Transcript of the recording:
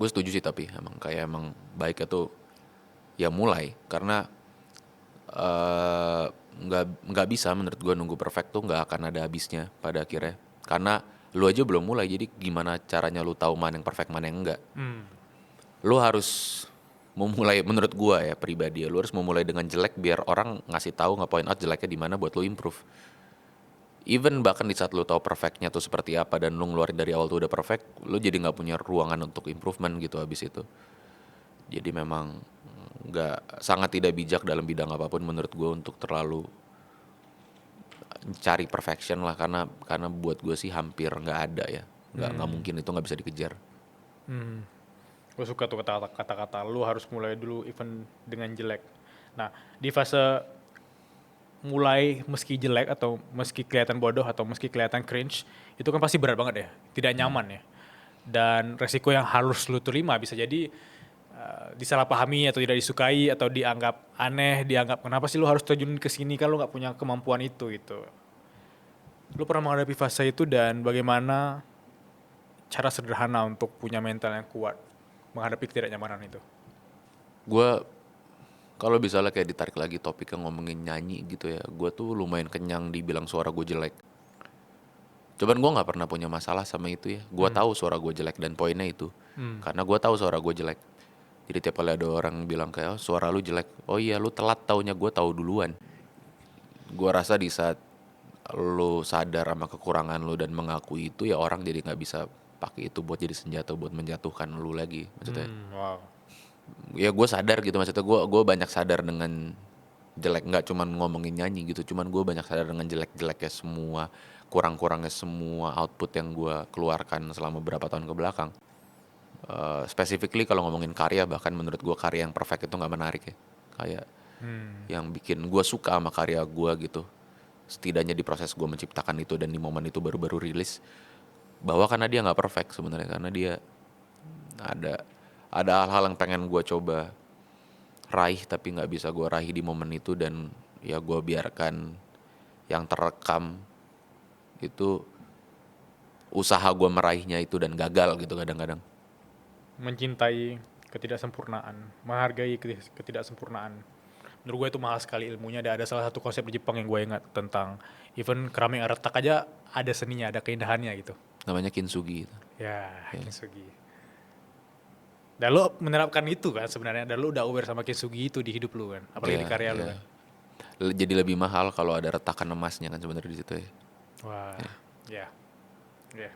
Gue setuju sih, tapi emang baiknya tuh ya mulai, karena nggak bisa menurut gue nunggu perfect tuh nggak akan ada habisnya pada akhirnya, karena lu aja belum mulai, jadi gimana caranya lu tahu mana yang perfect mana yang enggak. Lu harus memulai, menurut gue ya pribadi, lu harus memulai dengan jelek biar orang ngasih tahu, nge-point out jeleknya di mana buat lu improve. Even bahkan di saat lu tahu perfectnya tuh seperti apa dan lu ngeluarin dari awal tuh udah perfect, lu jadi nggak punya ruangan untuk improvement gitu habis itu. Jadi memang nggak, sangat tidak bijak dalam bidang apapun menurut gue untuk terlalu cari perfection lah, karena buat gue sih hampir nggak ada ya, nggak mungkin, itu nggak bisa dikejar. Gue suka tuh kata-kata lu harus mulai dulu even dengan jelek. Nah, di fase mulai meski jelek atau meski kelihatan bodoh atau meski kelihatan cringe, itu kan pasti berat banget ya, tidak nyaman ya. Dan resiko yang harus lu terima bisa jadi disalahpahami atau tidak disukai atau dianggap aneh, dianggap kenapa sih lu harus terjun ke sini kan lu nggak punya kemampuan itu gitu. Lu pernah menghadapi fase itu dan bagaimana cara sederhana untuk punya mental yang kuat menghadapi ketidaknyamanan itu? Gue kalau misalnya kayak ditarik lagi topiknya ngomongin nyanyi gitu ya, gue tuh lumayan kenyang dibilang suara gue jelek. Cuman gue nggak pernah punya masalah sama itu ya. Gue tahu suara gue jelek dan poinnya itu, karena gue tahu suara gue jelek. Jadi tiap kali ada orang bilang kayak, oh, suara lu jelek, oh iya lu telat taunya, gue tahu duluan. Gue rasa di saat lu sadar sama kekurangan lu dan mengakui itu, ya orang jadi nggak bisa pakai itu buat jadi senjata buat menjatuhkan lu lagi maksudnya. Wow. Ya gue sadar gitu, maksudnya gue banyak sadar dengan jelek, nggak cuman ngomongin nyanyi gitu, cuman gue banyak sadar dengan jelek-jeleknya semua, kurang-kurangnya semua output yang gue keluarkan selama beberapa tahun ke belakang. Specifically kalau ngomongin karya, bahkan menurut gue karya yang perfect itu nggak menarik ya. Kayak yang bikin gue suka sama karya gue gitu, setidaknya di proses gue menciptakan itu dan di momen itu baru-baru rilis, bahwa karena dia nggak perfect sebenarnya, karena dia ada ada hal-hal yang pengen gue coba raih tapi nggak bisa gue raih di momen itu, dan ya gue biarkan yang terekam itu usaha gue meraihnya itu dan gagal gitu kadang-kadang. Mencintai ketidaksempurnaan, menghargai ketidaksempurnaan. Menurut gue itu mahal sekali ilmunya. Ada salah satu konsep di Jepang yang gue ingat tentang even keramik retak aja ada seninya, ada keindahannya gitu. Namanya kintsugi gitu. Ya, Ya. kintsugi. Dan lo menerapkan itu kan sebenarnya, dan lo udah aware sama kintsugi itu di hidup lo kan, apalagi di Ya, karya lo ya. kan. Jadi lebih mahal kalau ada retakan emasnya kan sebenarnya di situ ya. Wah, ya, ya.